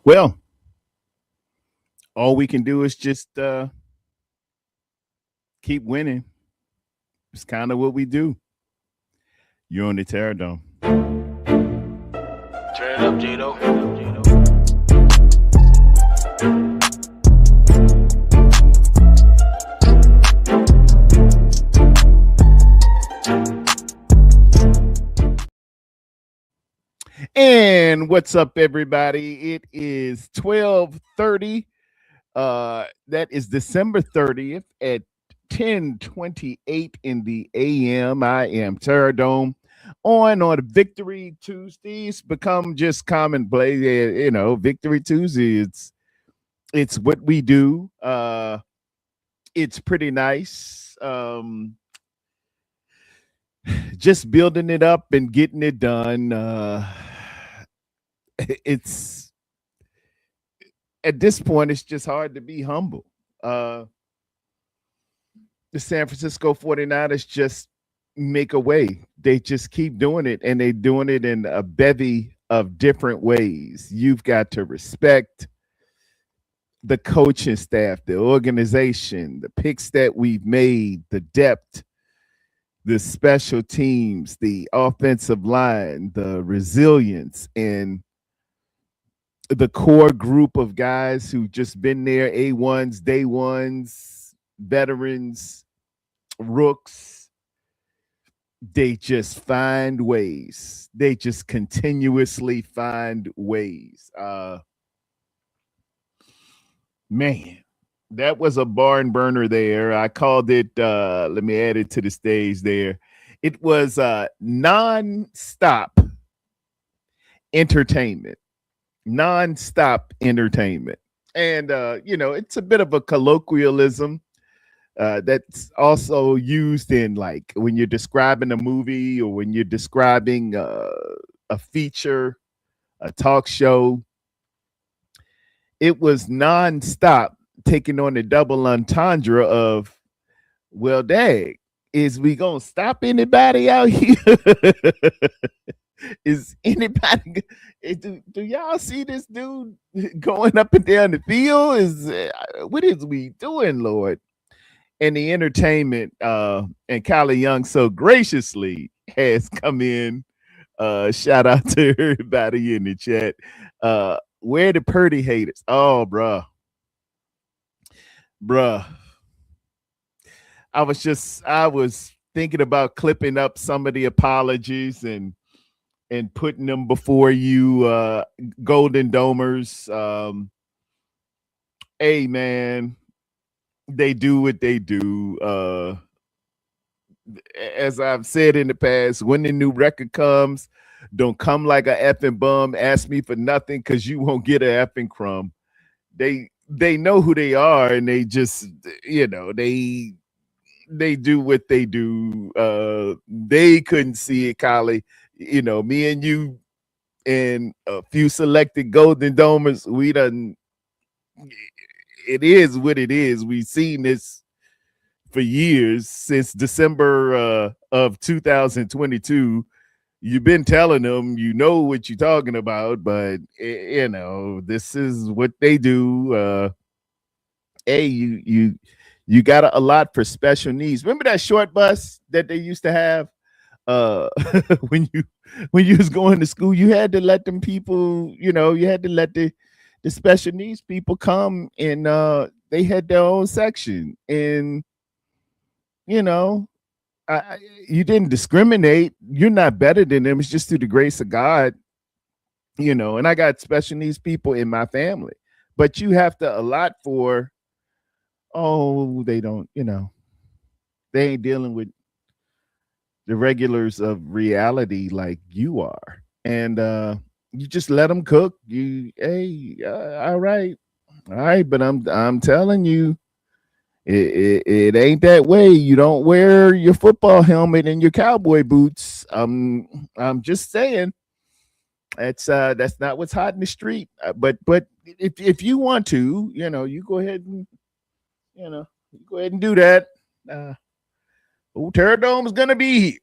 Well, all we can do is just keep winning. It's kind of what we do. You're on the Terror Dome. Turn it up, Jado. And what's up, everybody? It is 12:30. That is December 30th at 10:28 in the AM. I am Terror Dome on Victory Tuesdays. Become just commonplace. Victory Tuesday. It's what we do. It's pretty nice. Just building it up and getting it done. It's at this point, it's just hard to be humble. The San Francisco 49ers just make a way. They just keep doing it, and they're doing it in a bevy of different ways. You've got to respect the coaching staff, the organization, the picks that we've made, the depth, the special teams, the offensive line, the resilience, and the core group of guys who just been there, A1s, day ones, veterans, rooks. They just find ways. They just continuously find ways. Man, that was a barn burner there. I called it, let me add it to the stage there. It was non-stop entertainment. Non-stop entertainment. And, it's a bit of a colloquialism that's also used in, like, when you're describing a movie or when you're describing a feature, a talk show. It was nonstop, taking on the double entendre of, well, dang, is we gonna stop anybody out here? Is anybody? Do y'all see this dude going up and down the field? What is we doing, Lord? And the entertainment, and Kylie Young so graciously has come in. Shout out to everybody in the chat. Where the Purdy haters? Oh, bruh. I was thinking about clipping up some of the apologies and putting them before you, Golden Domers. Hey, man, they do what they do. As I've said in the past, when the new record comes, don't come like a effing bum. Ask me for nothing because you won't get a effing crumb. They know who they are, and they just they do what they do. They couldn't see it, Kylie. Me and you and a few selected Golden Domers, we done. It is what it is. We've seen this for years, since December of 2022. You've been telling them, you know what you're talking about, but this is what they do. Hey, you got a lot for special needs. Remember that short bus that they used to have? When you was going to school, you had to let them people, you had to let the special needs people come, and they had their own section. And you know, you didn't discriminate. You're not better than them. It's just through the grace of God, And I got special needs people in my family, but you have to allot for. Oh, they don't. They ain't dealing with the regulars of reality like you are, and you just let them cook. All right, but I'm telling you. It ain't that way. You don't wear your football helmet and your cowboy boots. I'm just saying that's not what's hot in the street. But if you want to, you go ahead and do that. Terror Dome is gonna be here.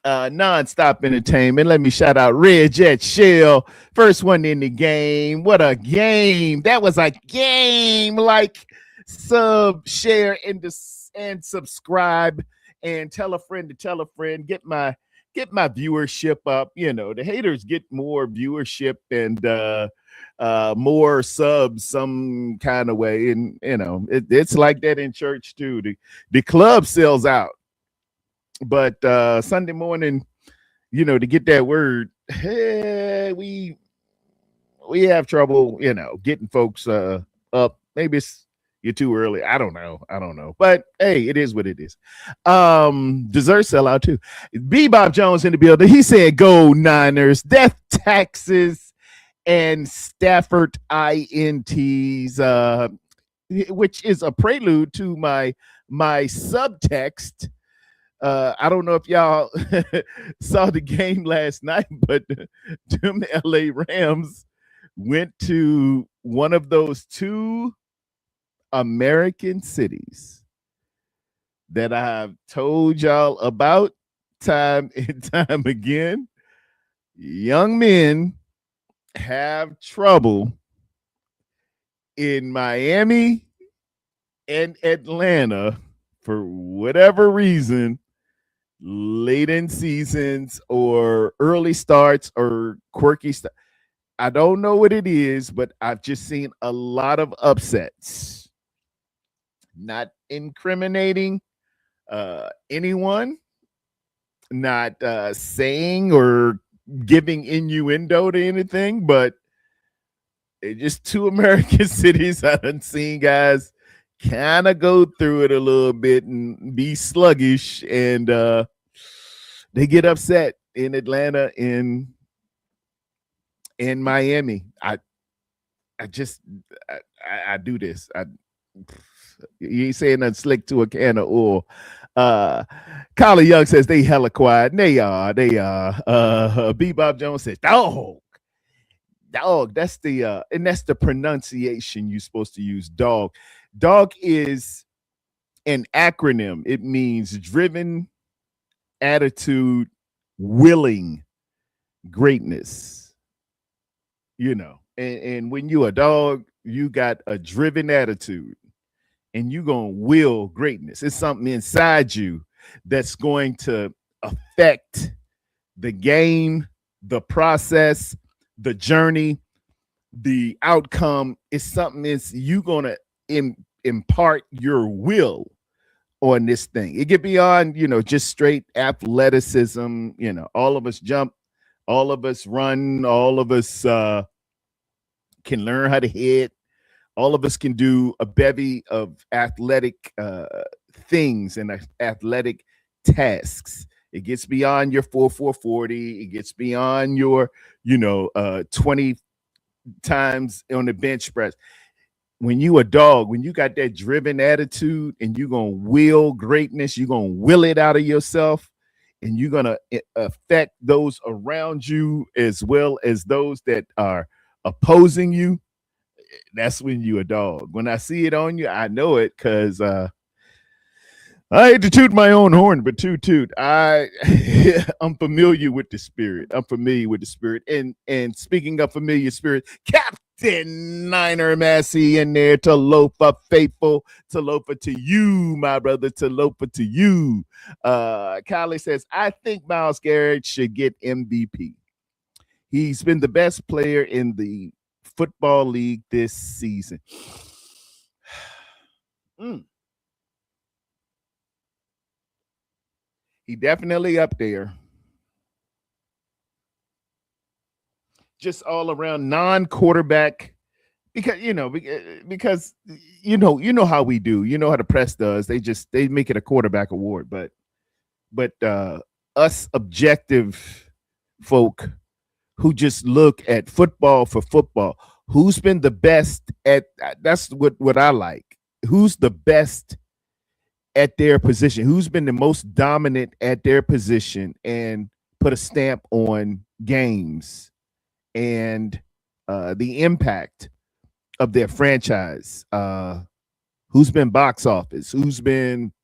Nonstop entertainment. Let me shout out Red Jet Shell. First one in the game. What a game. That was a game. Like, sub, share, and subscribe, and tell a friend to tell a friend. Get my viewership up. You know, the haters get more viewership and more subs some kind of way. And you know, it's like that in church too. The club sells out. But Sunday morning, you know, to get that word, hey, we have trouble, you know, getting folks up. Maybe you're too early. I don't know. But hey, it is what it is. Dessert sell out too. Bebop Jones in the building. He said, "Go Niners, death taxes, and Stafford INTs," which is a prelude to my subtext. I don't know if y'all saw the game last night, but them LA Rams went to one of those two American cities that I've told y'all about time and time again. Young men have trouble in Miami and Atlanta for whatever reason, late in seasons or early starts or quirky stuff. I don't know what it is, but I've just seen a lot of upsets. Not incriminating anyone, not saying or giving innuendo to anything, but it's just two American cities I done seen guys kind of go through it a little bit and be sluggish, and they get upset in Atlanta, in Miami. I do this. You ain't saying nothing slick to a can of oil. Kyler Young says they hella quiet. They are. Bebop Jones says dog. That's the and that's the pronunciation you're supposed to use. Dog. Dog is an acronym. It means driven, attitude, willing, greatness. You know, and when you a dog, you got a driven attitude, and you gonna will greatness. It's something inside you that's going to affect the game, the process, the journey, the outcome. Is something is you gonna impart your will on this thing. It get beyond, you know, just straight athleticism. You know, all of us jump, all of us run, all of us can learn how to hit. All of us can do a bevy of athletic things and athletic tasks. It gets beyond your 4-4-40. It gets beyond your, 20 times on the bench press. When you a dog, when you got that driven attitude and you're going to will greatness, you're going to will it out of yourself, and you're going to affect those around you as well as those that are opposing you. That's when you a dog. When I see it on you, I know it, because I hate to toot my own horn, but toot. I'm familiar with the spirit. And speaking of familiar spirit, Captain Niner Massey in there. Talofa faithful. Talofa to you, my brother. Talofa to you. Kylie says, I think Myles Garrett should get MVP. He's been the best player in the football league this season. He definitely up there. Just all around non-quarterback, because you know how we do. You know how the press does. They make it a quarterback award, but us objective folk who just look at football for football, who's been the best at, that's what I like. Who's the best at their position? Who's been the most dominant at their position and put a stamp on games and the impact of their franchise? Who's been box office? Who's been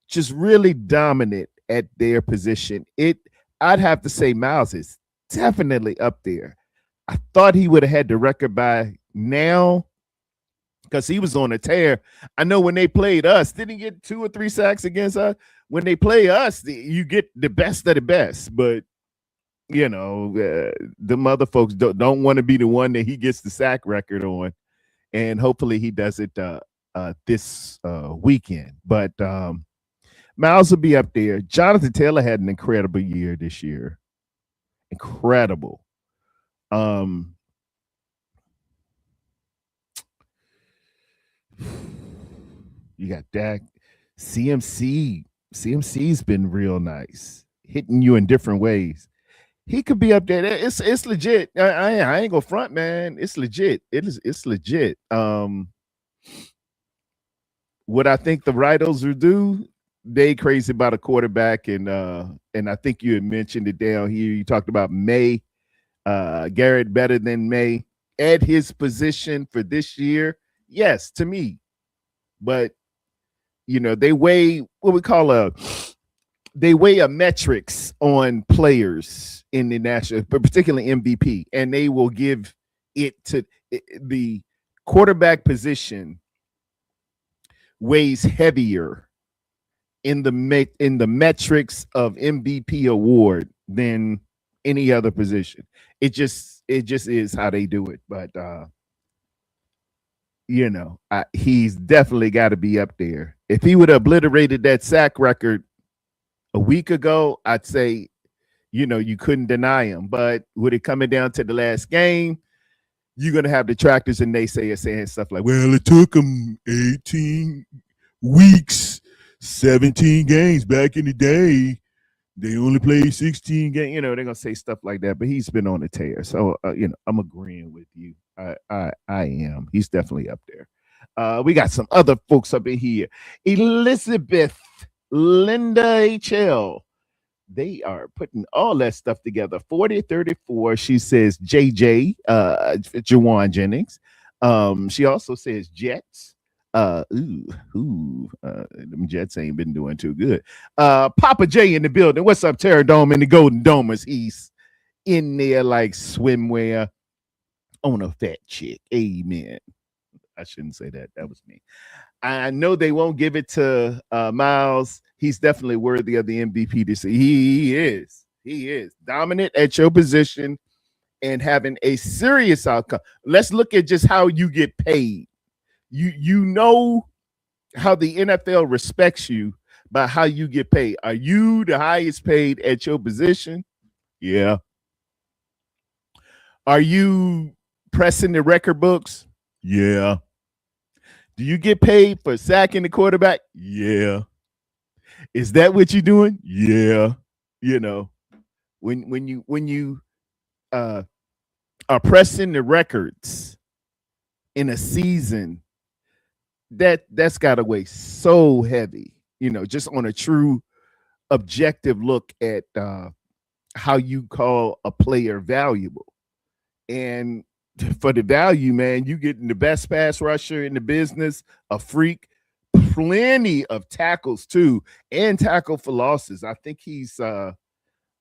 just really dominant at their position, I'd have to say Miles is definitely up there. I thought he would have had the record by now because he was on a tear. I know when they played us, didn't he get 2 or 3 sacks against us? When they play us, you get the best of the best. But, you know, the mother folks don't want to be the one that he gets the sack record on. And hopefully he does it this weekend. But Miles will be up there. Jonathan Taylor had an incredible year this year. Incredible. You got Dak. CMC's been real nice, hitting you in different ways. He could be up there. It's legit. I ain't gonna front, man. It's legit. It's legit. What I think the Ridos will do, they crazy about a quarterback, and I think you had mentioned it down here. You talked about May, Garrett better than May at his position for this year. Yes, to me, but you know they weigh what we call a metrics on players in the national, but particularly MVP, and they will give it to the quarterback position weighs heavier in the metrics of MVP award than any other position. It just is how they do it. But you know, he's definitely got to be up there. If he would have obliterated that sack record a week ago, I'd say, you know, you couldn't deny him. But with it coming down to the last game, you're going to have detractors and naysayers saying stuff like, well, it took him 18 weeks, 17 games back in the day. They only played 16 games. You know, they're going to say stuff like that. But he's been on a tear. So, you know, I'm agreeing with you. I am. He's definitely up there. We got some other folks up in here. Elizabeth, Linda HL. They are putting all that stuff together. 4034. She says JJ, Jawan Jennings. She also says Jets. Them Jets ain't been doing too good. Papa J in the building. What's up, Terror Dome and the Golden Domers? He's in there like swimwear on a fat chick. Amen. I shouldn't say that. That was me. I know they won't give it to Miles. He's definitely worthy of the MVP this year. He is. He is dominant at your position and having a serious outcome. Let's look at just how you get paid. You know how the NFL respects you by how you get paid. Are you the highest paid at your position? Yeah. Are you pressing the record books? Yeah. Do you get paid for sacking the quarterback? Yeah. Is that what you're doing? Yeah. You know, when you are pressing the records in a season, that's got to weigh so heavy, you know, just on a true objective look at how you call a player valuable. And for the value, man, you getting the best pass rusher in the business, a freak, plenty of tackles too, and tackle for losses. I think he's I'm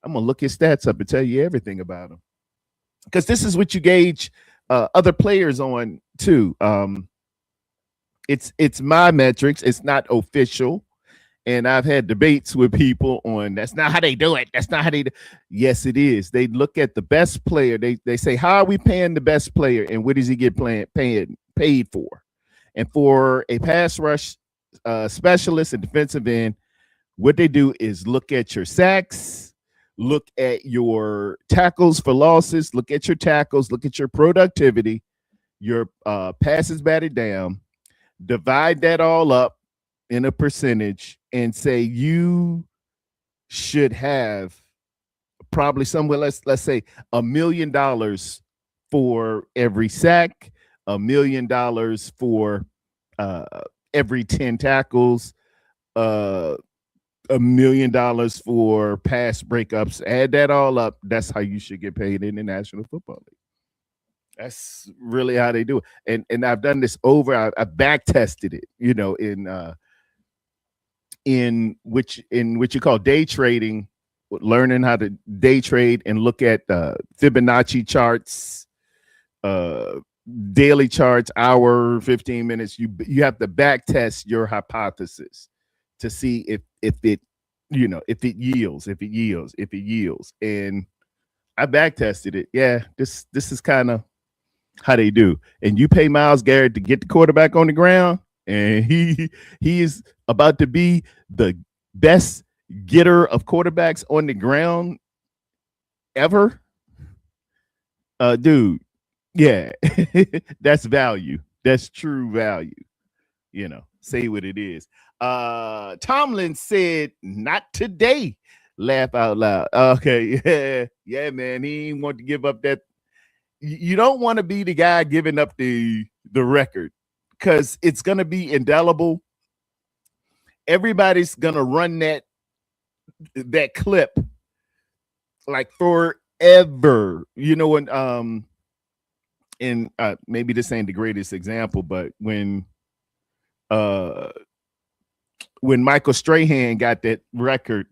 gonna look his stats up and tell you everything about him, because this is what you gauge other players on too. It's my metrics. It's not official. And I've had debates with people on that's not how they do it. That's not how they do. Yes, it is. They look at the best player. They say, how are we paying the best player, and what does he get paid for? And for a pass rush specialist and defensive end, what they do is look at your sacks, look at your tackles for losses, look at your tackles, look at your productivity, your passes batted down, divide that all up in a percentage and say you should have probably somewhere, let's say $1 million for every sack, $1 million for every 10 tackles, $1 million for pass breakups. Add that all up. That's how you should get paid in the National Football League. That's really how they do it. And I've done this over. I back tested it, you know, in in what you call day trading, learning how to day trade and look at Fibonacci charts, daily charts, hour, 15 minutes. You have to back test your hypothesis to see if it yields. And I back tested it. Yeah, this is kind of how they do. And you pay Myles Garrett to get the quarterback on the ground, and he is about to be the best getter of quarterbacks on the ground ever. Dude, yeah, that's value. That's true value. Say what it is. Tomlin said, "Not today." Laugh out loud. Okay, yeah, man. He didn't want to give up that. You don't want to be the guy giving up the record because it's gonna be indelible. Everybody's gonna run that clip like forever. When and maybe this ain't the greatest example, but when Michael Strahan got that record,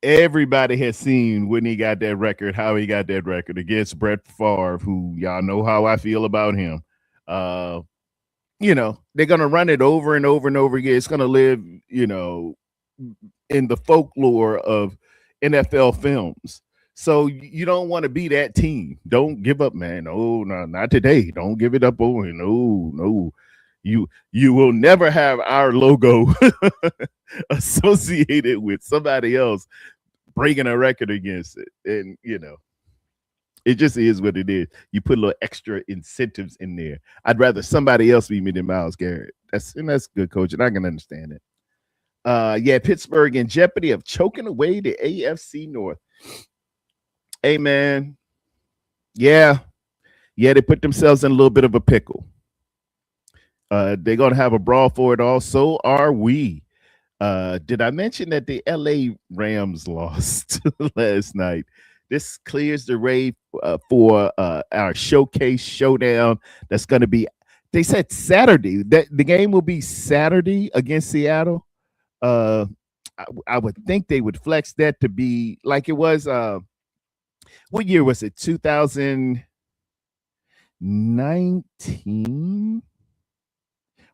everybody has seen when he got that record, how he got that record against Brett Favre, who y'all know how I feel about him. They're gonna run it over and over and over again. It's gonna live, in the folklore of NFL films. So you don't want to be that team. Don't give up, man. Oh, no, not today. Don't give it up. Oh, no. You will never have our logo associated with somebody else breaking a record against it. And, it just is what it is. You put a little extra incentives in there. I'd rather somebody else beat me than Myles Garrett. That's good coaching. I can understand it. Pittsburgh in jeopardy of choking away the AFC North. Hey, man. Yeah, they put themselves in a little bit of a pickle. They're going to have a brawl for it all. So are we. Did I mention that the LA Rams lost last night? This clears the way for our showcase showdown. That's going to be, they said Saturday. That the game will be Saturday against Seattle. I would think they would flex that to be like it was. What year was it? 2019?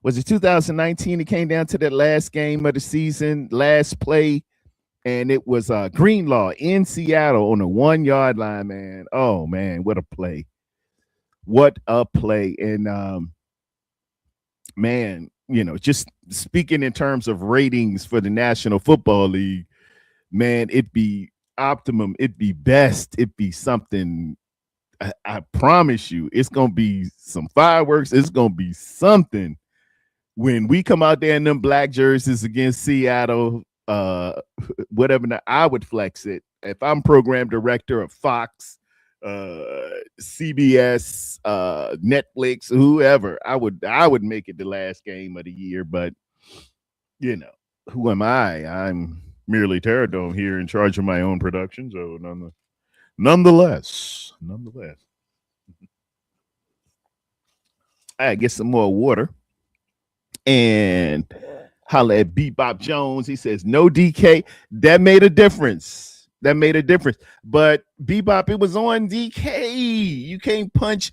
Was it 2019? It came down to that last game of the season, last play, and it was Greenlaw in Seattle on the 1 yard line, man. Oh, man, what a play. What a play. And, man, just speaking in terms of ratings for the National Football League, man, it'd be optimum. It'd be best. It'd be something. I promise you, it's going to be some fireworks. It's going to be something. When we come out there in them black jerseys against Seattle, whatever, I would flex it. If I'm program director of Fox, CBS, Netflix, whoever, I would make it the last game of the year. But who am I? I'm merely Terradome here in charge of my own production. So nonetheless, I get some more water. And holla at Bebop Jones. He says, no DK. That made a difference. But Bebop, it was on DK. You can't punch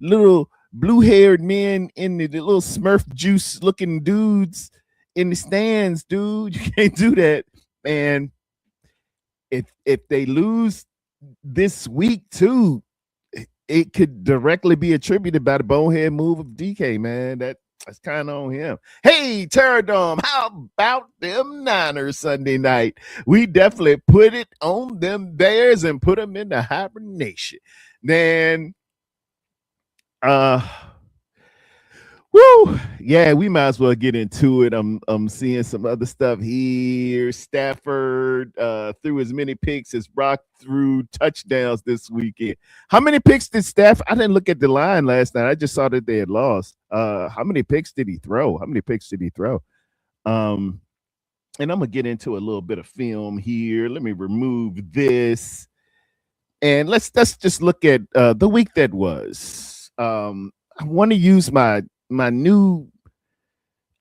little blue-haired men in the little Smurf juice looking dudes in the stands, dude. You can't do that. And if they lose this week too, it could directly be attributed by the bonehead move of DK, man. That's kind of on him. Hey, Terradome, how about them Niners Sunday night? We definitely put it on them Bears and put them into hibernation. Then, yeah, we might as well get into it. I'm seeing some other stuff here. Stafford threw as many picks as Brock threw touchdowns this weekend. How many picks did Stafford? I didn't look at the line last night. I just saw that they had lost. How many picks did he throw? And I'm gonna get into a little bit of film here. Let me remove this, and let's just look at the week that was. I want to use my new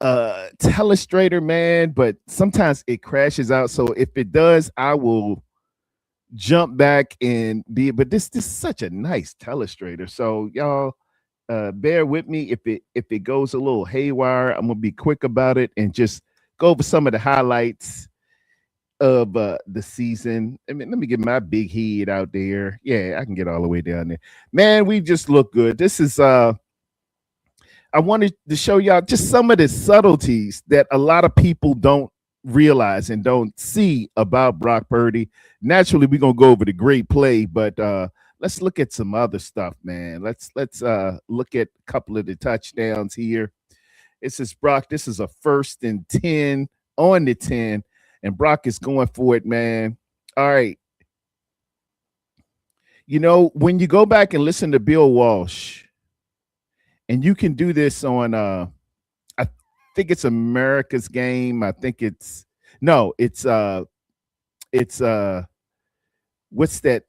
telestrator, man, but sometimes it crashes out. So if it does, I will jump back and be, but this is such a nice telestrator. So y'all bear with me if it goes a little haywire. I'm gonna be quick about it and just go over some of the highlights of the season. I mean, let me get my big head out there. Yeah, I can get all the way down there. Man, we just look good. This is I wanted to show y'all just some of the subtleties that a lot of people don't realize and don't see about Brock Purdy. Naturally, we're gonna go over the great play, but let's look at some other stuff, man. Let's look at a couple of the touchdowns here. It says Brock, this is a 1st and 10 on the 10, and Brock is going for it, man. All right. You know, when you go back and listen to Bill Walsh, and you can do this on I think it's America's Game. I think it's no, it's what's that?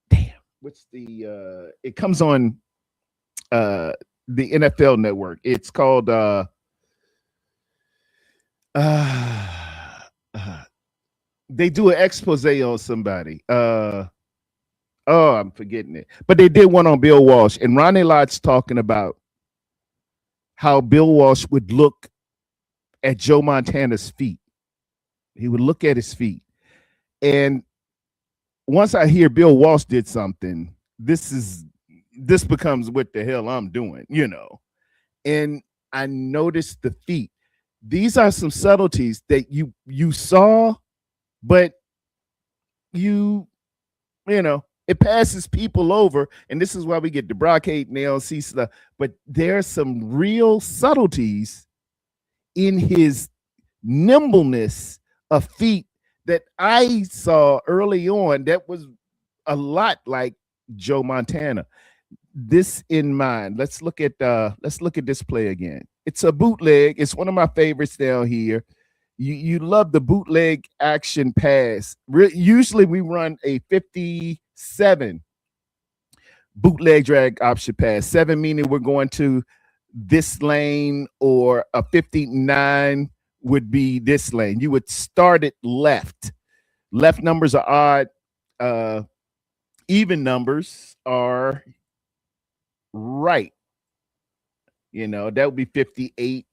Damn, what's the it comes on the NFL network. It's called they do an expose on somebody. Oh, I'm forgetting it. But they did one on Bill Walsh, and Ronnie Lott's talking about how Bill Walsh would look at Joe Montana's feet. He would look at his feet. And once I hear Bill Walsh did something, this becomes what the hell I'm doing, you know. And I noticed the feet. These are some subtleties that you saw, but you know, it passes people over, and this is why we get the Brockade and LC stuff. But there's some real subtleties in his nimbleness of feet that I saw early on that was a lot like Joe Montana. This in mind, let's look at this play again. It's a bootleg. It's one of my favorites down here. You love the bootleg action pass. Usually we run a 57 bootleg drag option pass. 7 meaning we're going to this lane, or a 59 would be this lane. You would start it left. Left numbers are odd. Even numbers are right. You know, that would be 58.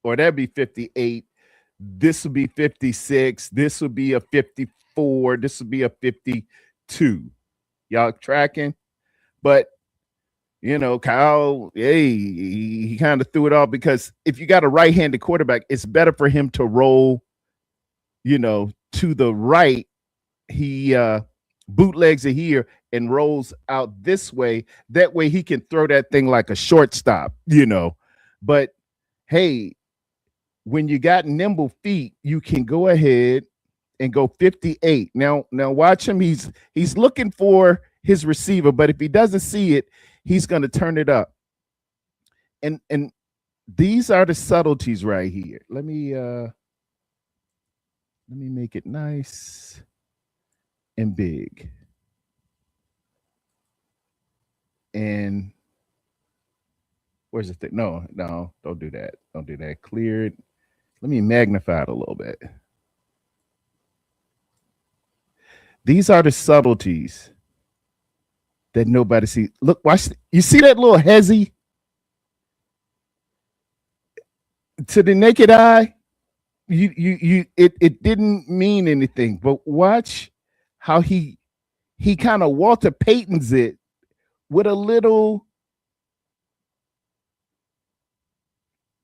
Or that'd be 58. This would be 56. This would be a 54. This would be a 52. Y'all tracking? But, you know, Kyle, hey, he kind of threw it off, because if you got a right-handed quarterback, it's better for him to roll, you know, to the right. He bootlegs it here and rolls out this way. That way he can throw that thing like a shortstop, you know. But, hey, when you got nimble feet, you can go ahead and go 58. Now watch him. He's looking for his receiver, but if he doesn't see it, he's going to turn it up. And these are the subtleties right here. Let me make it nice and big. And where's the thing? No, don't do that. Don't do that. Clear it. Let me magnify it a little bit. These are the subtleties that nobody sees. Look, watch. You see that little hezzy? To the naked eye, it didn't mean anything. But watch how he kind of Walter Payton's it with a little.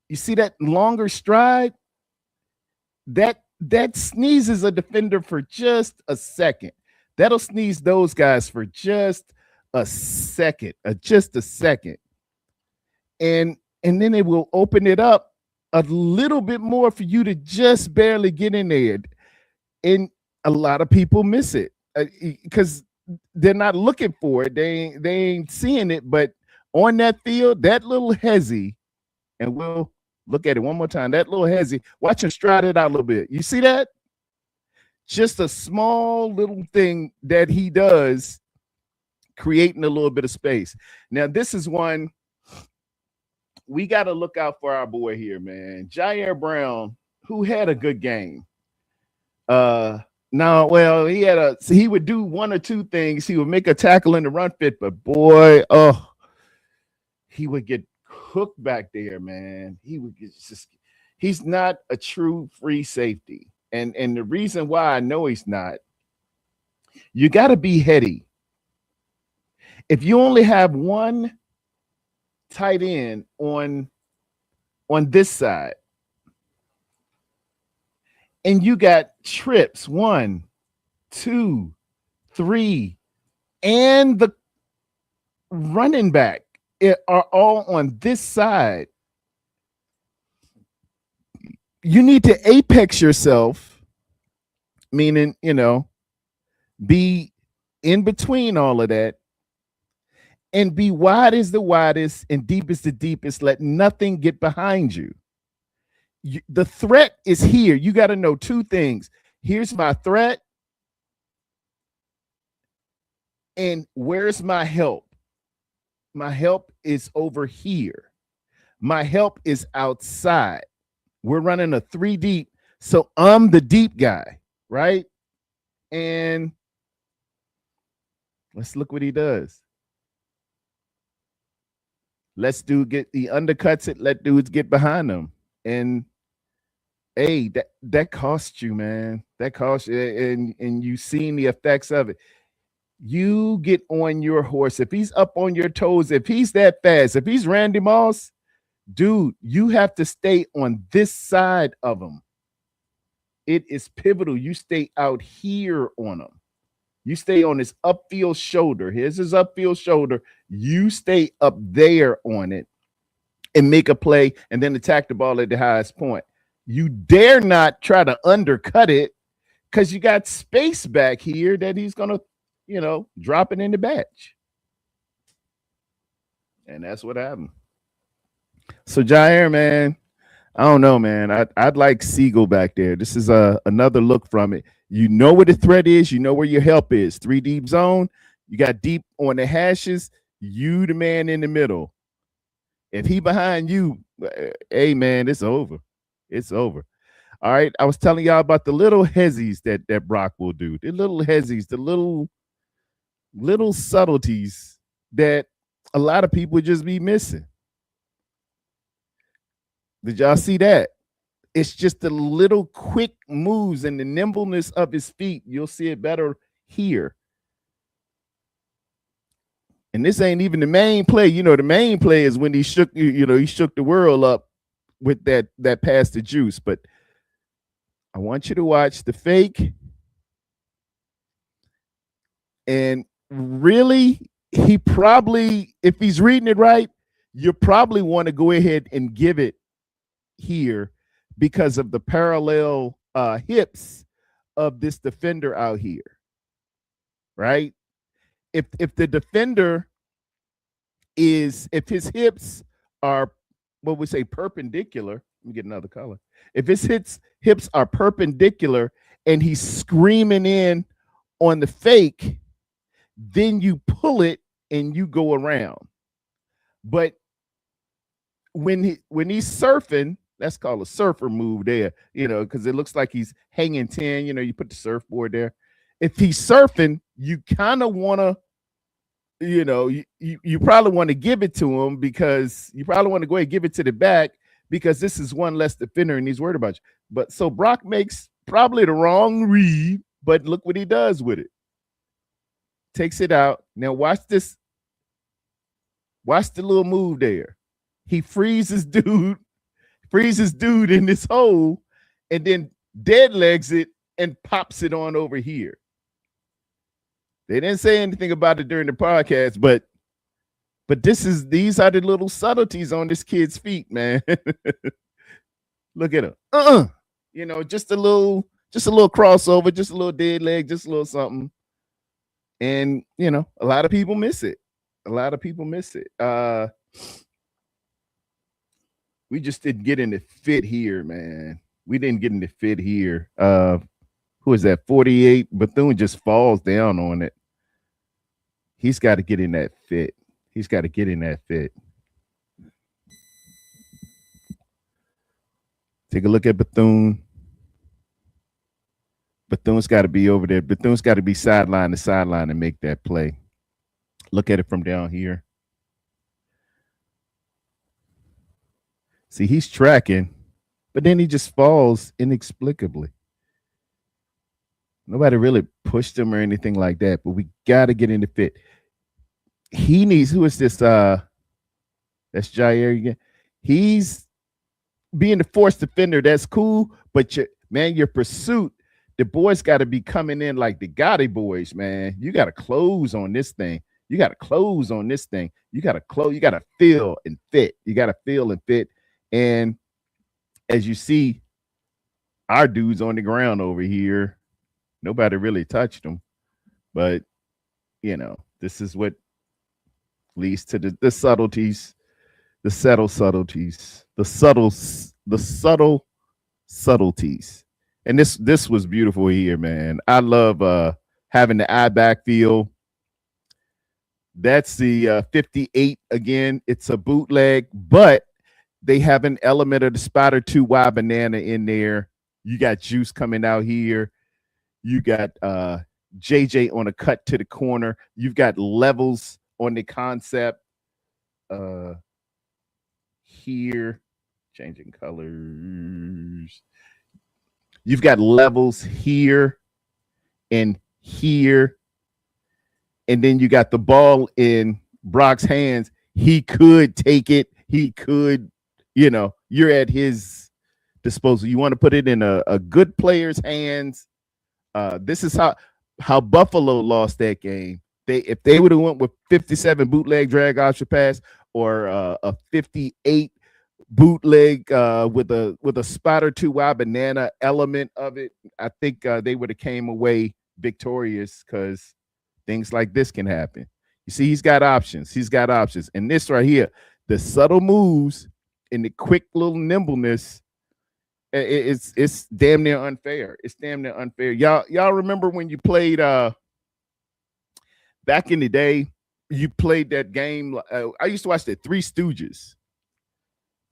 You see that longer stride? That sneezes a defender for just a second. That'll sneeze those guys for just a second, and then it will open it up a little bit more for you to just barely get in there. And a lot of people miss it because they're not looking for it. They ain't seeing it. But on that field, that little hezzy, and we'll look at it one more time. That little hezzy, watch him stride it out a little bit. You see that? Just a small little thing that he does, creating a little bit of space. Now, this is one we got to look out for our boy here, man. Jair Brown, who had a good game. No, well, he would do one or two things. He would make a tackle in the run fit, but boy, he would get cooked back there, man. He would just he's not a true free safety. And the reason why I know he's not, you got to be heady. If you only have one tight end on this side, and you got trips 1, 2, 3, and the running back are all on this side, you need to apex yourself, meaning, be in between all of that and be wide as the widest and deep as the deepest. Let nothing get behind you. The threat is here. You got to know two things. Here's my threat, and where's my help? My help is over here. My help is outside. We're running a 3 deep, so I'm the deep guy, right? And let's look what he does. Let's he undercuts it. Let dudes get behind him. And hey, that costs you, man. That costs you, and you've seen the effects of it. You get on your horse. If he's up on your toes, if he's that fast, if he's Randy Moss, dude, you have to stay on this side of him. It is pivotal. You stay out here on him. You stay on his upfield shoulder. Here's his upfield shoulder. You stay up there on it and make a play and then attack the ball at the highest point. You dare not try to undercut it because you got space back here that he's going to, drop it in the batch. And that's what happened. So Jair, man, I don't know, man. I'd like Siegel back there. This is another look from it. You know where the threat is. You know where your help is. 3 deep zone. You got deep on the hashes. You the man in the middle. If he behind you, hey, man, it's over. It's over. All right. I was telling y'all about the little hezzies that Brock will do. The little hezzies, the little subtleties that a lot of people just be missing. Did y'all see that? It's just the little quick moves and the nimbleness of his feet. You'll see it better here. And this ain't even the main play. The main play is when he shook, he shook the world up with that pass to Juice. But I want you to watch the fake. And really, he probably, if he's reading it right, you probably want to go ahead and give it here because of the parallel hips of this defender out here, right? If the defender if his hips are, what we say, perpendicular, let me get another color. If his hips are perpendicular and he's screaming in on the fake, then you pull it and you go around. But when he's surfing, that's called a surfer move there, because it looks like he's hanging 10, you put the surfboard there. If he's surfing, you kind of want to, you probably want to give it to him because you probably want to go ahead and give it to the back because this is one less defender and he's worried about you. But so Brock makes probably the wrong read, but look what he does with it. Takes it out. Now watch this. Watch the little move there. He freezes dude in this hole and then dead legs it and pops it on over here. They didn't say anything about it during the podcast, but these are the little subtleties on this kid's feet, man. Look at him. Just a little crossover, just a little dead leg, just a little something. And a lot of people miss it. We just didn't get in the fit here, man. We didn't get in the fit here. Who is that? 48. Bethune just falls down on it. He's got to get in that fit. Take a look at Bethune. Bethune's got to be over there. Bethune's got to be sideline to sideline and make that play. Look at it from down here. See, he's tracking, but then he just falls inexplicably. Nobody really pushed him or anything like that, but we got to get into fit. He needs, who is this? That's Jair again. He's being the force defender. That's cool, but your pursuit, the boys got to be coming in like the Gotti boys, man. You got to close on this thing. You got to close on this thing. You got to close. You got to feel and fit. You got to feel and fit. And as you see, our dudes on the ground over here, nobody really touched them. But, this is what leads to the subtleties, the subtle subtleties, the subtle subtleties. And this was beautiful here, man. I love having the eye backfield. That's the 58 again. It's a bootleg, but they have an element of the Spider 2Y banana in there. You got Juice coming out here. You got JJ on a cut to the corner. You've got levels on the concept here. Changing colors. You've got levels here and here. And then you got the ball in Brock's hands. He could take it. He could, you're at his disposal. You want to put it in a good player's hands. This is how Buffalo lost that game. If they would have went with 57 bootleg drag option pass or a 58 bootleg with a Spider 2Y banana element of it, I think they would have came away victorious because things like this can happen. You see, he's got options. And this right here, the subtle moves and the quick little nimbleness, it's damn near unfair. It's damn near unfair. Y'all remember when you played back in the day, you played that game. I used to watch the Three Stooges.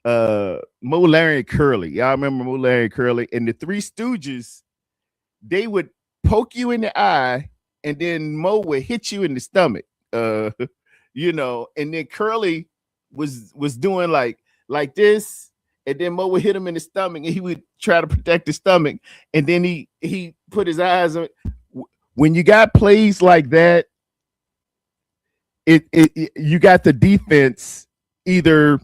Moe, Larry, and Curly. Y'all remember Moe, Larry, and Curly? And the Three Stooges, they would poke you in the eye, and then Moe would hit you in the stomach. And then Curly was doing like this, and then Moe would hit him in the stomach, and he would try to protect the stomach, and then he put his eyes on. When you got plays like that, you got the defense either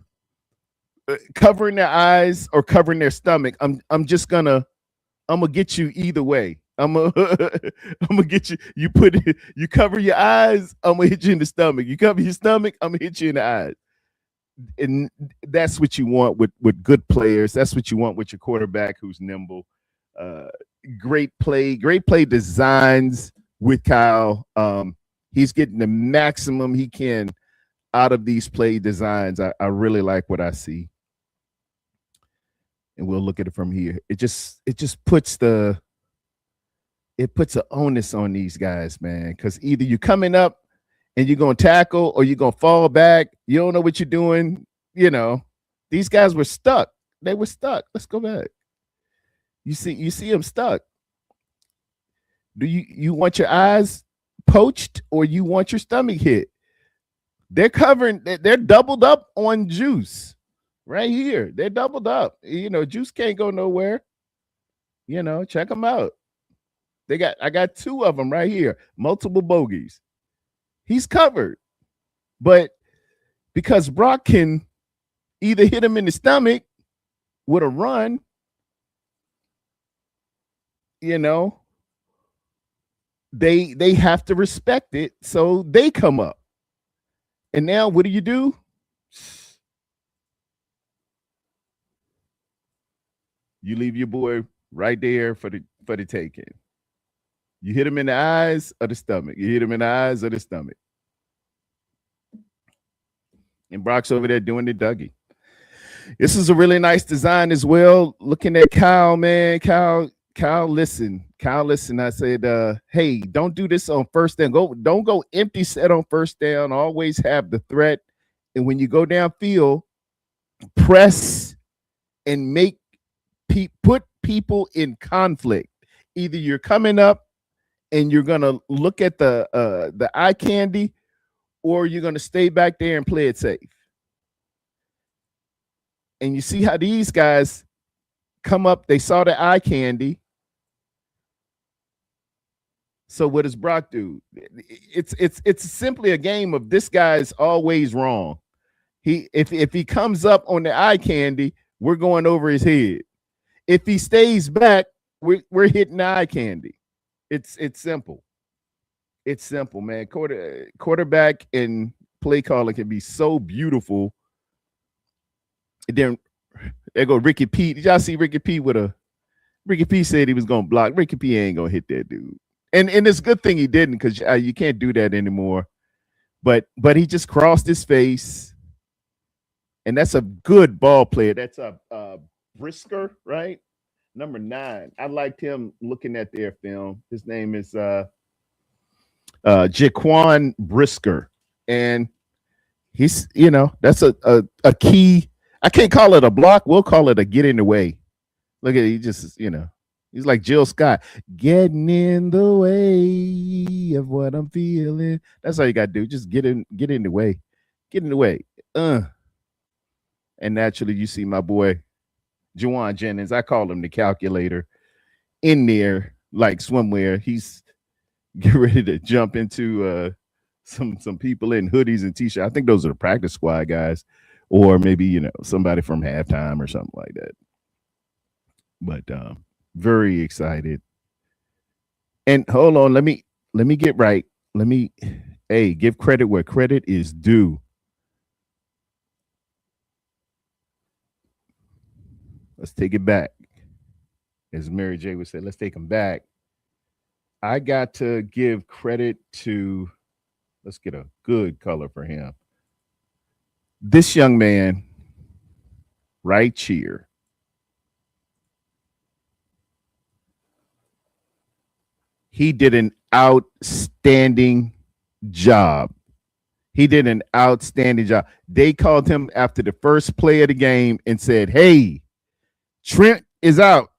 covering their eyes or covering their stomach. I'm gonna get you either way. I'm gonna get you. You cover your eyes, I'm gonna hit you in the stomach. You cover your stomach, I'm gonna hit you in the eyes. And that's what you want with good players. That's what you want with your quarterback who's nimble. Great play designs with Kyle. He's getting the maximum he can out of these play designs. I really like what I see. And we'll look at it from here. It just puts an onus on these guys, man, because either you're coming up and you're going to tackle or you're going to fall back. You don't know what you're doing. These guys were stuck. They were stuck. Let's go back. You see them stuck. Do you want your eyes poached or you want your stomach hit? They're doubled up on Juice right here. They're doubled up. Juice can't go nowhere. Check them out. I got two of them right here, multiple bogeys. He's covered. But because Brock can either hit him in the stomach with a run, they have to respect it, so they come up. And now what do? You leave your boy right there for the taking. You hit him in the eyes or the stomach. You hit him in the eyes or the stomach. And Brock's over there doing the Dougie. This is a really nice design as well. Looking at Kyle, man. Kyle, listen. I said, hey, don't do this on first down. Don't go empty set on first down. Always have the threat. And when you go downfield, press and make put people in conflict. Either you're coming up and you're gonna look at the eye candy, or you're gonna stay back there and play it safe. And you see how these guys come up, they saw the eye candy. So what does Brock do? It's simply a game of this guy's always wrong. If he comes up on the eye candy, we're going over his head. If he stays back, we're hitting the eye candy. It's simple. It's simple, man. Quarterback and play calling can be so beautiful. And then there go Ricky Pete. Did y'all see Ricky Pete Ricky Pete said he was gonna block. Ricky Pete ain't gonna hit that dude. And it's a good thing he didn't, because you can't do that anymore. But he just crossed his face, and that's a good ball player. That's a Brisker, right? Number 9. I liked him looking at their film. His name is Jaquan Brisker, and he's that's a key. I can't call it a block. We'll call it a get in the way. Look at it. He just he's like Jill Scott, getting in the way of what I'm feeling. That's all you got to do. Just get in the way. Get in the way. And naturally, you see my boy Juwan Jennings. I call him the calculator, in there like swimwear. He's getting ready to jump into some people in hoodies and t-shirts. I think those are the practice squad guys, or maybe somebody from halftime or something like that. But very excited. And hold on, let me get right. Give credit where credit is due. Let's take it back. As Mary J would say, let's take them back. I got to give credit to, let's get a good color for him. This young man right here. He did an outstanding job. They called him after the first play of the game and said, "Hey, Trent is out.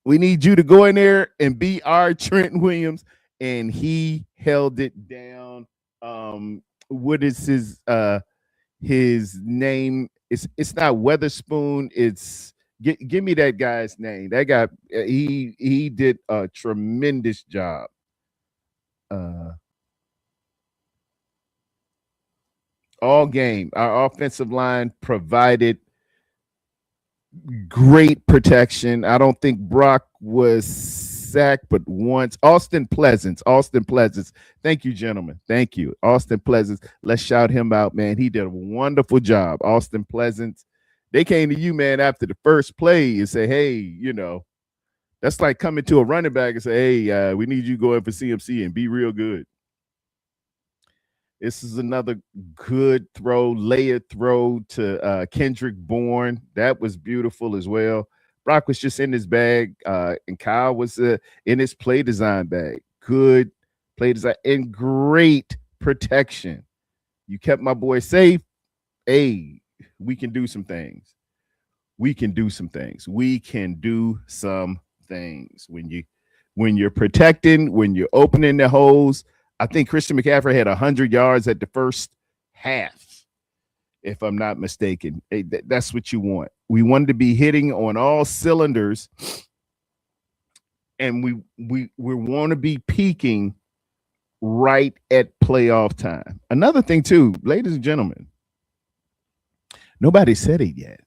We need you to go in there and be our Trent Williams." And he held it down. What is his name? It's not Weatherspoon. It's give me that guy's name. That guy, he did a tremendous job. All game, our offensive line provided great protection. I don't think Brock was sacked but once. Austin Pleasance. Thank you, gentlemen. Thank you. Austin Pleasance. Let's shout him out, man. He did a wonderful job. Austin Pleasance. They came to you, man, after the first play and say, "Hey, that's like coming to a running back and say, hey, we need you to go in for CMC and be real good." This is another good throw, layered throw to Kendrick Bourne. That was beautiful as well. Brock was just in his bag, and Kyle was in his play design bag. Good play design and great protection. You kept my boy safe. Hey, we can do some things. When you're protecting, when you're opening the holes. I think Christian McCaffrey had 100 yards at the first half, if I'm not mistaken. Hey, that's what you want. We wanted to be hitting on all cylinders, and we want to be peaking right at playoff time. Another thing, too, ladies and gentlemen, nobody said it yet.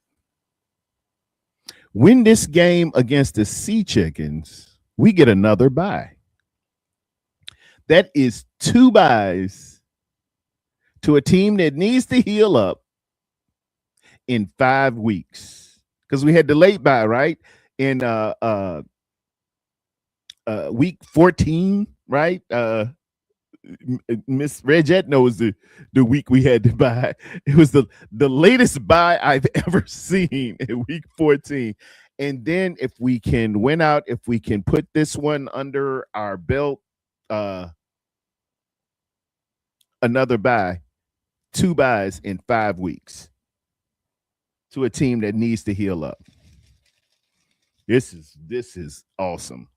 Win this game against the Sea Chickens, we get another bye. That is 2 byes to a team that needs to heal up in 5 weeks. Because we had the late bye, right? In week 14, right? Miss Regette knows the week we had to bye. It was the latest bye I've ever seen in week 14. And then if we can win out, if we can put this one under our belt, another bye, 2 byes in 5 weeks to a team that needs to heal up. This is awesome.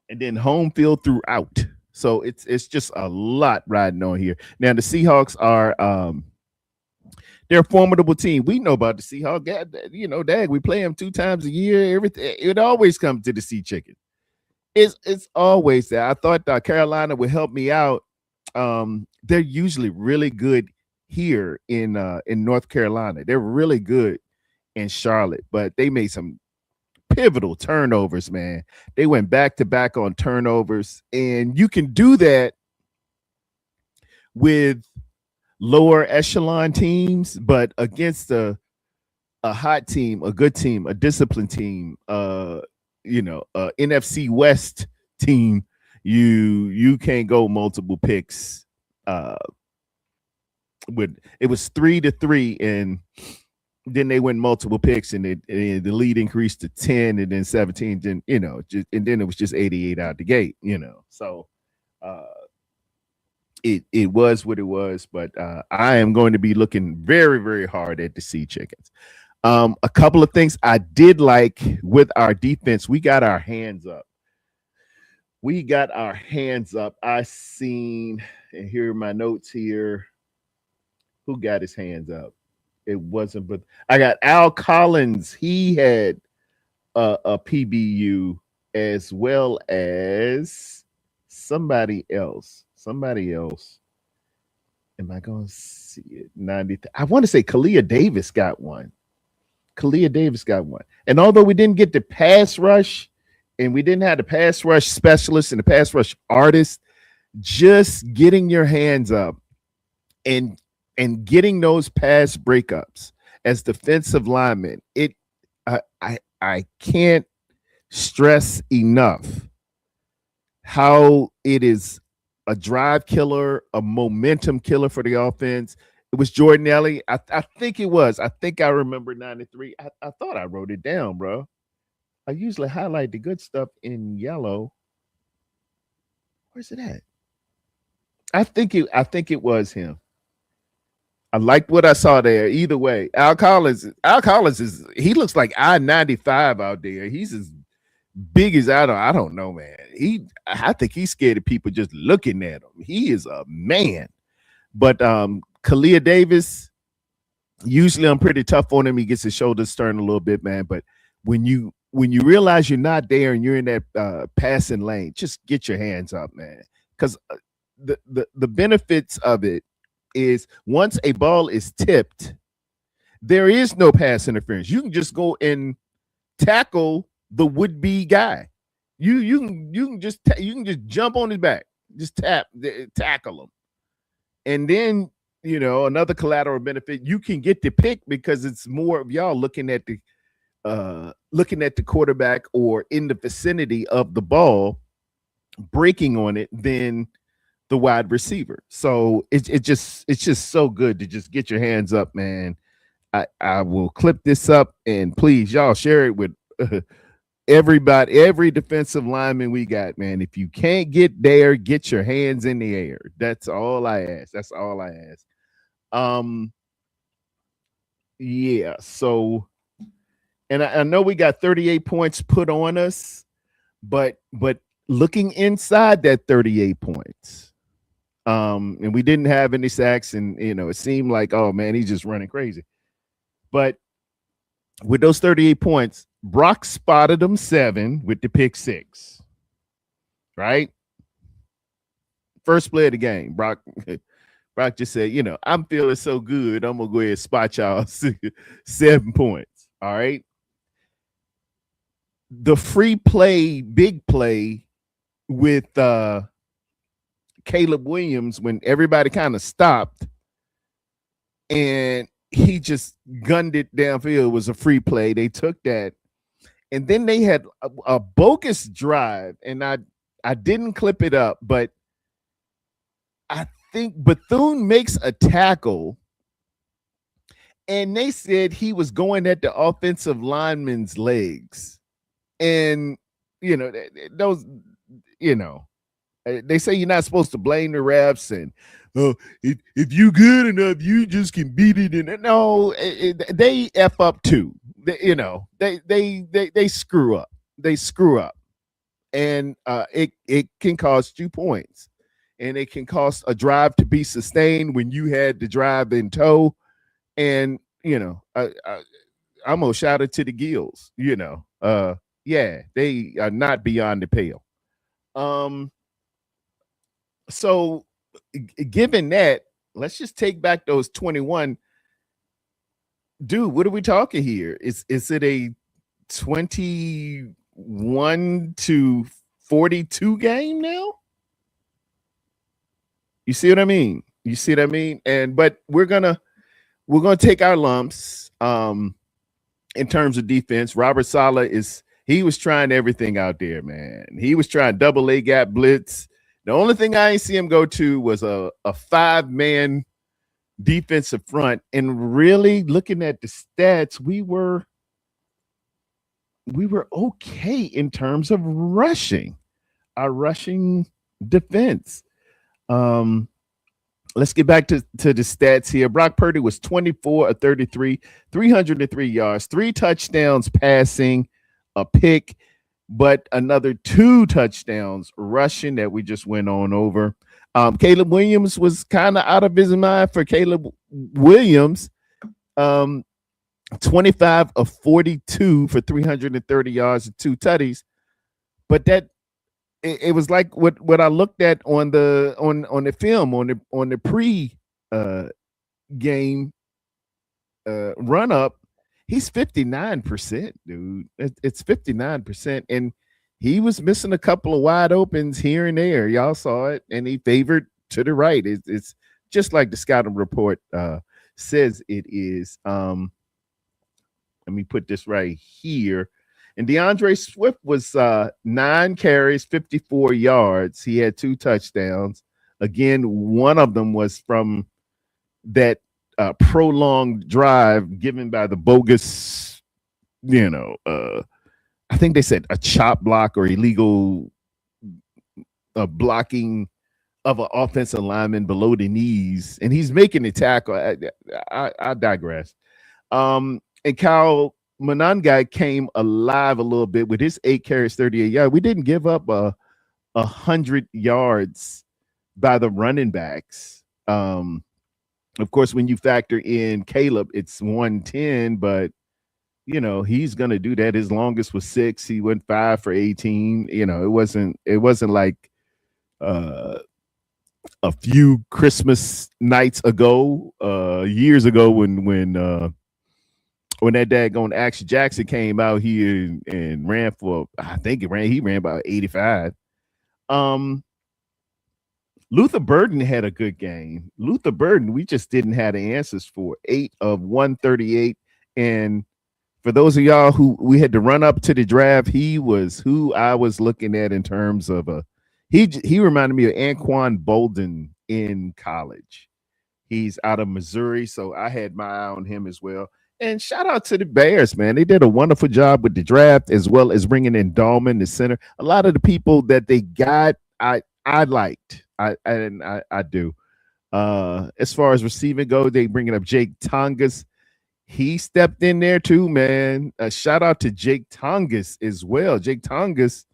And then home field throughout. So it's just a lot riding on here. Now the Seahawks are they're a formidable team. We know about the Seahawks. You know, Dag, we play them 2 times a year. Everything it always comes to the Sea Chicken. It's always there. I thought Carolina would help me out. They're usually really good here in North Carolina. They're really good in Charlotte, but they made some pivotal turnovers, man. They went back to back on turnovers, and you can do that with lower echelon teams, but against a hot team, a good team, a disciplined team, NFC West team, you can't go multiple picks. With it was 3-3, and then they went multiple picks, and the lead increased to 10, and then 17. Then and then it was just 88 out the gate. So it was what it was. But I am going to be looking very, very hard at the Sea Chickens. A couple of things I did like with our defense. We got our hands up. I seen, and here are my notes here. Who got his hands up? It wasn't, but I got Al Collins. He had a PBU, as well as somebody else. Am I going to see it? 90. I want to say Kalia Davis got one. And although we didn't get the pass rush, and we didn't have the pass rush specialist and the pass rush artist, just getting your hands up and getting those pass breakups as defensive linemen, I can't stress enough how it is a drive killer, a momentum killer for the offense. It was Jordan Elliott. I think it was. I think I remember 93. I thought I wrote it down, bro. I usually highlight the good stuff in yellow. Where's it at? I think it was him. I liked what I saw there. Either way, Al Collins he looks like I-95 out there. He's as big as I don't know, man. I think he's scared of people just looking at him. He is a man. But Kalia Davis, usually I'm pretty tough on him. He gets his shoulders turned a little bit, man. But when you realize you're not there and you're in that passing lane, just get your hands up, man. Because the benefits of it is once a ball is tipped, there is no pass interference. You can just go and tackle the would-be guy. You can just jump on his back, just tackle him, and then another collateral benefit, you can get the pick because it's more of y'all looking at the quarterback or in the vicinity of the ball, breaking on it than the wide receiver. So it's just so good to just get your hands up, man. I will clip this up, and please y'all share it with everybody, every defensive lineman we got, man. If you can't get there, get your hands in the air. That's all I ask. Yeah. So, and I know we got 38 points put on us, but looking inside that 38 points, and we didn't have any sacks, and it seemed like, oh man, he's just running crazy. But with those 38 points, Brock spotted him 7 with the pick 6. Right? First play of the game, Brock just said, I'm feeling so good, I'm gonna go ahead and spot y'all 7 points. All right. The free play, big play with Caleb Williams, when everybody kind of stopped and he just gunned it downfield, was a free play. They took that, and then they had a bogus drive, and I didn't clip it up, but I think Bethune makes a tackle, and they said he was going at the offensive lineman's legs. And, those, they say you're not supposed to blame the refs, and if you good enough, you just can beat it. And no, they F up too. they screw up. They screw up, and it can cost you points, and it can cost a drive to be sustained when you had the drive in tow. And I'm gonna shout it to the Gills. Yeah, they are not beyond the pale. So given that, let's just take back those 21. Dude, what are we talking here? Is it a 21-42 game now? You see what I mean? And but we're gonna take our lumps in terms of defense. Robert Saleh he was trying everything out there, man. He was trying double A gap blitz. The only thing I ain't see him go to was a 5-man defensive front. And really looking at the stats, we were okay in terms of rushing. Our rushing defense. Let's get back to the stats here. Brock Purdy was 24 of 33, 303 yards, 3 touchdowns passing, a pick, but another 2 touchdowns rushing that we just went on over. Caleb Williams was kind of out of his mind for Caleb Williams. 25 of 42 for 330 yards and 2 tutties. But it was like what I looked at on the film on the pre game run up. He's 59%, dude. It's 59%, and he was missing a couple of wide opens here and there. Y'all saw it, and he favored to the right. It's just like the scouting report says it is. Let me put this right here. And DeAndre Swift was 9 carries, 54 yards. He had 2 touchdowns. Again, one of them was from that prolonged drive given by the bogus, I think they said a chop block or illegal blocking of an offensive lineman below the knees. And he's making the tackle. I digress. And Kyle Monangai came alive a little bit with his 8 carries, 38 yards. We didn't give up 100 yards by the running backs. Of course, when you factor in Caleb, it's 110, but he's gonna do that. His longest was 6. He went 5 for 18. It wasn't like a few Christmas nights ago, years ago when that daggone Action Jackson came out here and ran for, he ran about 85. Luther Burden had a good game. Luther Burden, we just didn't have the answers for. 8 of 138. And for those of y'all who we had to run up to the draft, he was who I was looking at in terms of he reminded me of Anquan Bolden in college. He's out of Missouri, so I had my eye on him as well. And shout out to the Bears, man. They did a wonderful job with the draft as well as bringing in Dahlman, the center. A lot of the people that they got, I liked. I do. As far as receiving go, they bringing up Jake Tongas. He stepped in there too, man. A shout out to Jake Tongas as well. Jake Tongas,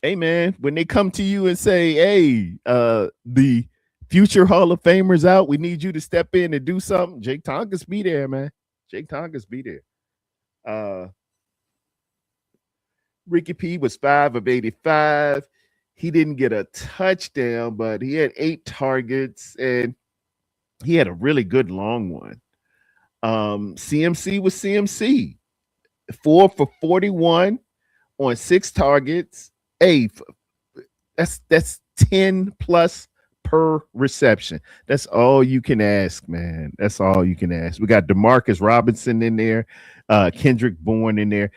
hey man, when they come to you and say, hey, the future Hall of Famers out, we need you to step in and do something. Jake Tongas be there, man. Jake Tongas be there. Ricky P was 5 of 85. He didn't get a touchdown, but he had 8 targets and he had a really good long one. CMC was CMC, 4 for 41 on 6 targets. Hey, that's 10 plus per reception. That's all you can ask, man. That's all you can ask. We got Demarcus Robinson in there, Kendrick Bourne in there.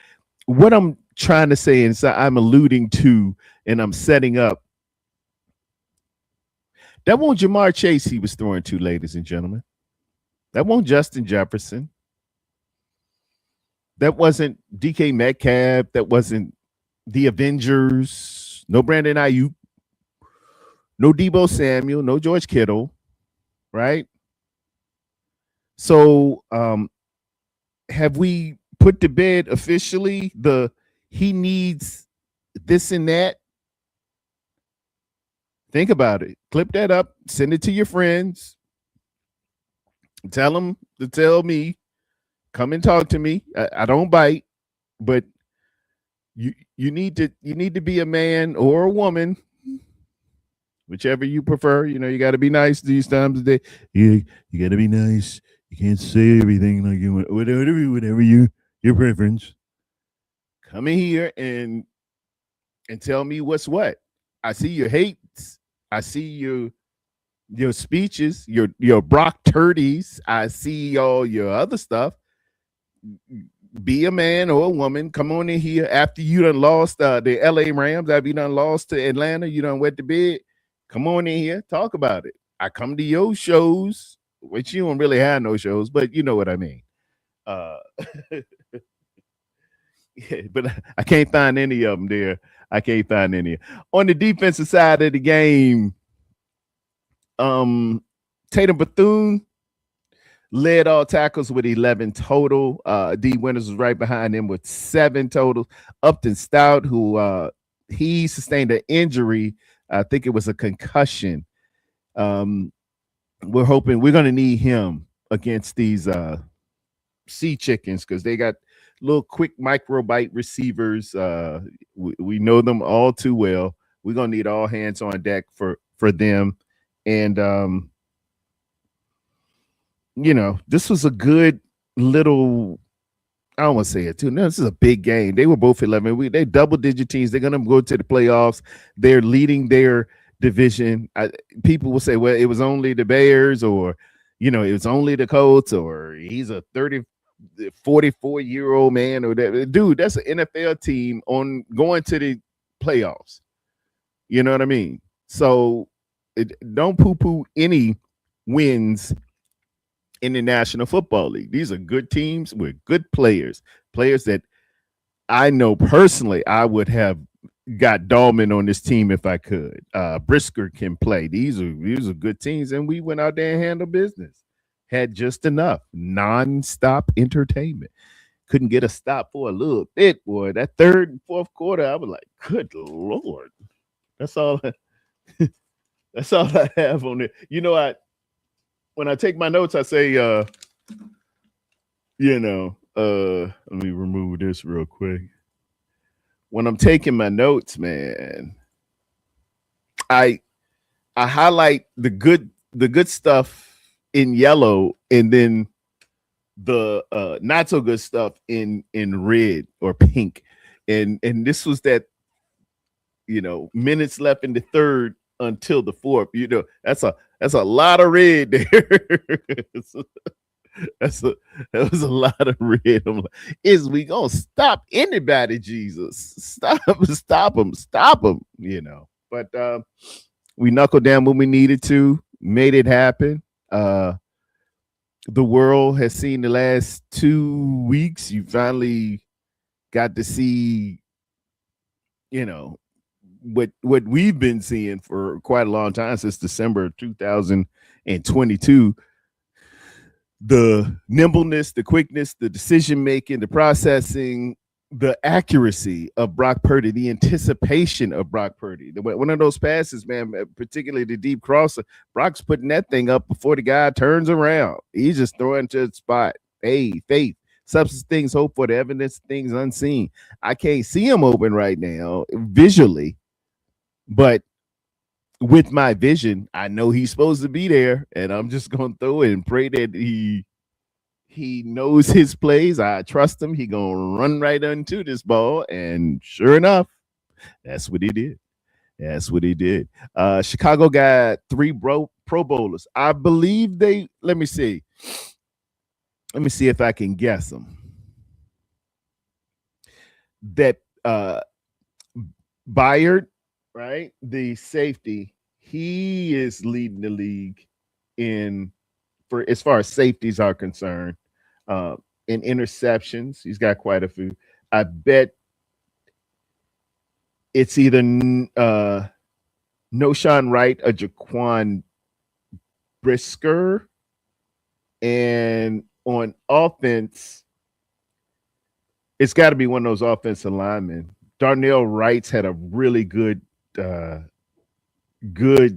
What I'm trying to say, and so I'm alluding to, and I'm setting up, that won't Jamar Chase he was throwing to, ladies and gentlemen. That won't Justin Jefferson. That wasn't DK Metcalf. That wasn't the Avengers. No Brandon Ayuk. No Deebo Samuel. No George Kittle. Right? So, have we put to bed officially the he needs this and that? Think about it. Clip that up, send it to your friends, tell them to tell me, come and talk to me. I don't bite, but you need to be a man or a woman, whichever you prefer. You know, you got to be nice these times of day. You got to be nice. You can't say everything like you want. Whatever your preference. Come in here and tell me what's what. I see your hates. I see your speeches, your Brock turdies. I see all your other stuff. Be a man or a woman. Come on in here after you done lost the LA Rams. After you done lost to Atlanta, you done wet the bed. Come on in here, talk about it. I come to your shows, which you don't really have no shows, but you know what I mean. Yeah, but I can't find any of them there. I can't find any. On the defensive side of the game, Tatum Bethune led all tackles with 11 total. D Winters was right behind him with 7 totals. Upton Stout, who he sustained an injury. I think it was a concussion. We're hoping we're going to need him against these Sea Chickens because they got little quick microbite receivers. We know them all too well. We're going to need all hands on deck for them. And, you know, this was a good little, I don't want to say it too. No, this is a big game. They were both 11. They double-digit teams. They're going to go to the playoffs. They're leading their division. People will say, well, it was only the Bears or, you know, it was only the Colts or he's a 44-year-old man or that. Dude, that's an NFL team on going to the playoffs. You know what I mean? So don't poo-poo any wins in the National Football League. These are good teams with good players that I know personally I would have got Dahlman on this team if I could. Brisker can play. These are good teams, and we went out there and handled business. Had just enough non-stop entertainment. Couldn't get a stop for a little bit, boy. That third and fourth quarter, I was like, good Lord. That's all that's all I have on it. You know, when I take my notes, I say, let me remove this real quick. When I'm taking my notes, man, I highlight the good stuff in yellow and then the not so good stuff in red or pink. And this was that, you know, minutes left in the third until the fourth. You know, that's a lot of red there. That was a lot of red. I'm like, is we gonna stop anybody, Jesus? Stop them, you know. But we knuckled down when we needed to, made it happen. The world has seen the last 2 weeks. You finally got to see, you know, what we've been seeing for quite a long time, since December of 2022. The nimbleness, the quickness, the decision making, the processing, the accuracy of Brock Purdy, the anticipation of Brock Purdy. One of those passes, man, particularly the deep crosser, Brock's putting that thing up before the guy turns around. He's just throwing to the spot. Hey, faith, substance things hope for, the evidence things unseen. I can't see him open right now visually, but with my vision, I know he's supposed to be there, and I'm just going to throw it and pray that he knows his plays. I trust him. He going to run right into this ball, and sure enough, that's what he did. That's what he did. Chicago got 3 Pro Bowlers. I believe let me see if I can guess them. That Byard, right? The safety, he is leading the league for as far as safeties are concerned. In interceptions, he's got quite a few. I bet it's either Noshawn Wright or Jaquan Brisker. And on offense, it's got to be one of those offensive linemen. Darnell Wrights had a really good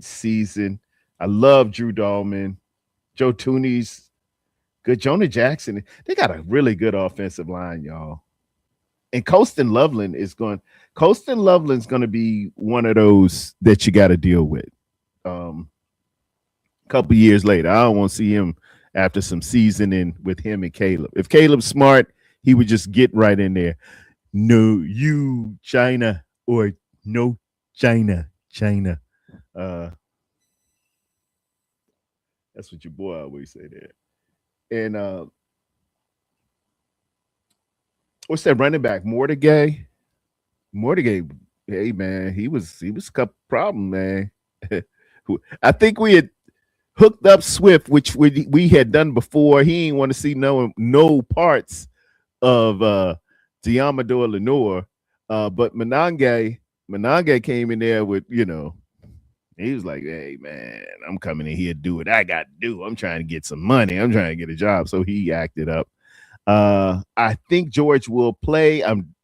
season. I love Drew Dahlman. Joe Tooney's good. Jonah Jackson. They got a really good offensive line, y'all. And Colston Loveland's going to be one of those that you got to deal with. A couple years later, I don't want to see him after some seasoning with him and Caleb. If Caleb's smart, he would just get right in there. No, you China, or no China. That's what your boy always say there. And what's that running back? Mortigay, hey man, he was a couple problem, man. I think we had hooked up Swift, which we had done before. He didn't want to see no parts of Diamador Lenore. But Menange came in there with, he was like, hey man, I'm coming in here to do what I got to do. I'm trying to get some money. I'm trying to get a job. So he acted up. I think George will play. I'm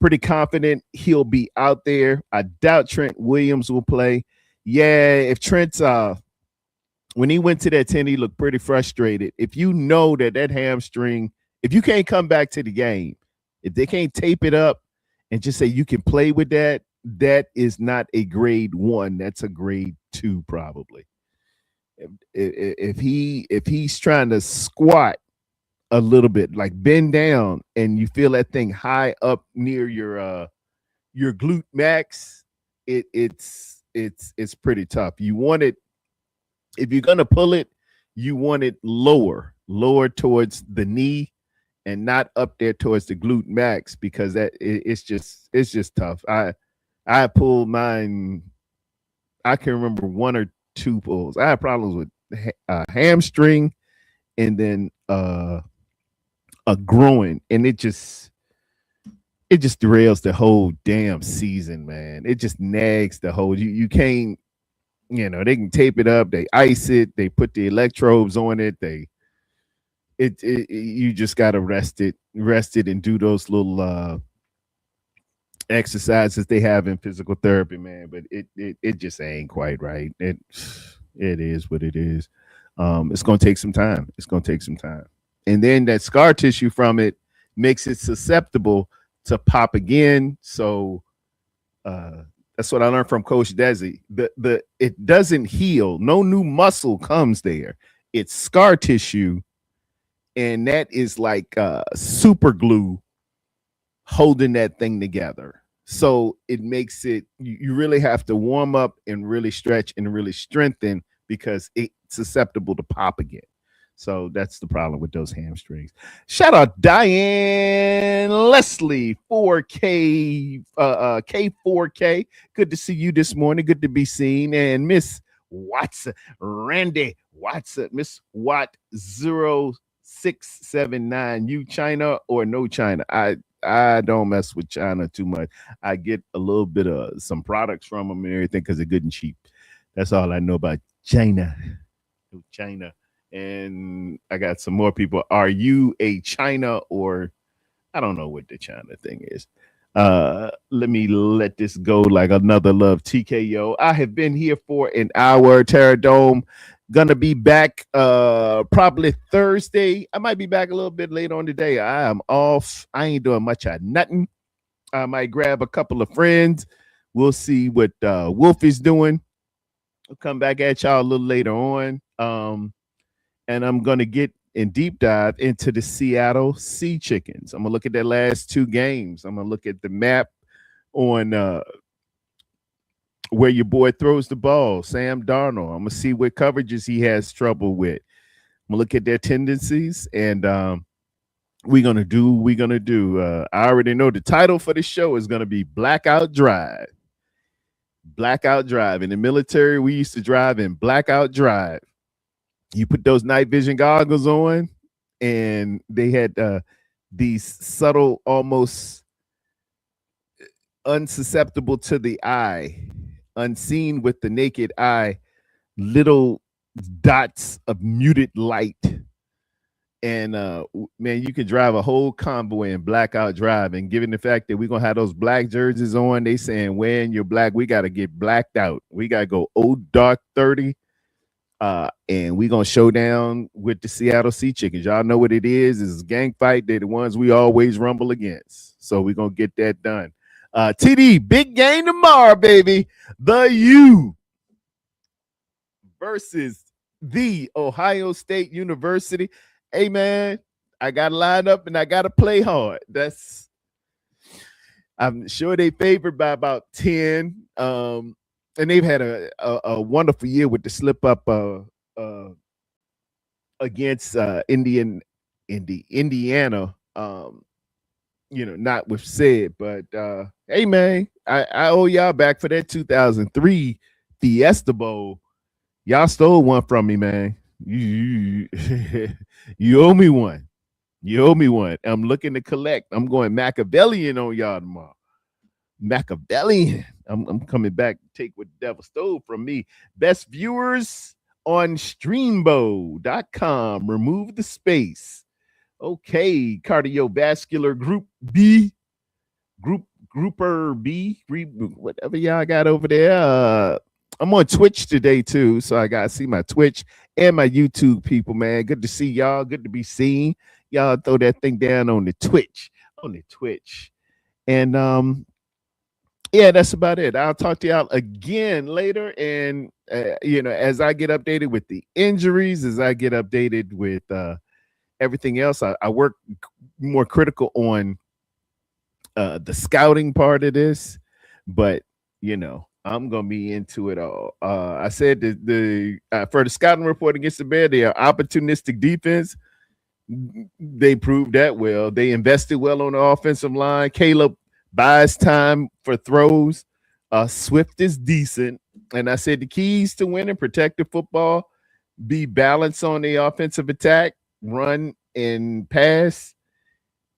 pretty confident he'll be out there. I doubt Trent Williams will play. Yeah, if Trent's when he went to that 10, he looked pretty frustrated. If you know that hamstring, if you can't come back to the game, if they can't tape it up and just say you can play with that, that is not a grade 1. That's a grade 2 probably. If he's trying to squat a little bit, like bend down, and you feel that thing high up near your glute max, it's pretty tough. You want it, if you're gonna pull it, you want it lower towards the knee and not up there towards the glute max, because it's just tough. I pulled mine. I can remember 1 or 2 pulls. I had problems with hamstring and then a groin, and it just derails the whole damn season, man. It just nags the whole. You can't. They can tape it up, they ice it, they put the electrodes on it, you just gotta rest it and do those little exercises they have in physical therapy, man. But it just ain't quite right. It is what it is. It's gonna take some time. And then that scar tissue from it makes it susceptible to pop again. So that's what I learned from Coach Desi. It doesn't heal. No new muscle comes there. It's scar tissue, and that is like super glue holding that thing together. So it makes it, you really have to warm up and really stretch and really strengthen, because it's susceptible to pop again. So that's the problem with those hamstrings. Shout out Diane Leslie, 4K, K4K. Good to see you this morning. Good to be seen. And Miss Watson, Randy Watson, Miss Watt 0679. You China or no China? I don't mess with China too much. I get a little bit of some products from them and everything because they're good and cheap. That's all I know about China. China. And I got some more people. Are you a China, or I don't know what the China thing is. Let me let this go like another love. TKO. I have been here for an hour. Terra Dome. Gonna be back probably Thursday. I might be back a little bit later on today. I am off. I ain't doing much of nothing. I might grab a couple of friends. We'll see what Wolf is doing. I'll come back at y'all a little later on. And I'm going to get in deep dive into the Seattle Sea Chickens. I'm going to look at their last 2 games. I'm going to look at the map on where your boy throws the ball, Sam Darnold. I'm going to see what coverages he has trouble with. I'm going to look at their tendencies, and we're going to do. I already know the title for the show is going to be Blackout Drive. Blackout Drive. In the military, we used to drive in Blackout Drive. You put those night vision goggles on, and they had these subtle, almost unsusceptible to the eye, unseen with the naked eye, little dots of muted light And man, you could drive a whole convoy in blackout drive. And given the fact that we're gonna have those black jerseys on, they saying when you're black, we gotta get blacked out. We gotta go old dark 30. And we're gonna show down with the Seattle Sea Chickens. Y'all know what it is. It's a gang fight. They're the ones we always rumble against. So we're gonna get that done. TD, big game tomorrow, baby. The U versus the Ohio State University. Hey man, I gotta line up and I gotta play hard. I'm sure they favored by about 10. And they've had a wonderful year with the slip up against Indiana. Not with said, but hey man, I owe y'all back for that 2003 Fiesta Bowl. Y'all stole one from me, man. You owe me one. You owe me one. I'm looking to collect. I'm going Machiavellian on y'all tomorrow. Machiavellian. I'm coming back to take what the devil stole from me. Best viewers on streambo.com. Remove the space. Okay, cardiovascular group B, grouper B, whatever y'all got over there. I'm on Twitch today too, so I gotta see my Twitch and my YouTube people, man. Good to see y'all. Good to be seen. Y'all throw that thing down on the Twitch, and yeah, that's about it. I'll talk to y'all again later, and as I get updated with the injuries, as I get updated with everything else, I work more critical on the scouting part of this, but I'm gonna be into it all. I said the for the scouting report against the Bears, they are opportunistic defense. They proved that well. They invested well on the offensive line. Caleb buys time for throws. Swift is decent, and I said the keys to winning protective football: be balanced on the offensive attack, run and pass,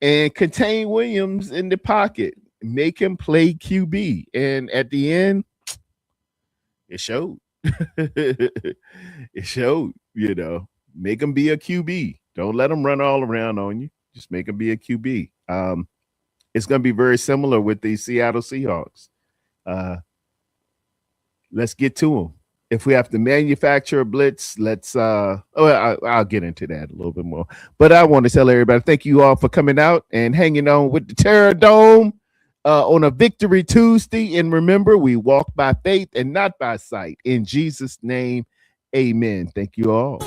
and contain Williams in the pocket. Make him play QB, and at the end, it showed. It showed. Make him be a QB. Don't let him run all around on you. Just make him be a QB. It's going to be very similar with the Seattle Seahawks. Let's get to them. If we have to manufacture a blitz, I'll get into that a little bit more. But I want to tell everybody, thank you all for coming out and hanging on with the Terror Dome on a Victory Tuesday. And remember, we walk by faith and not by sight. In Jesus' name, amen. Thank you all.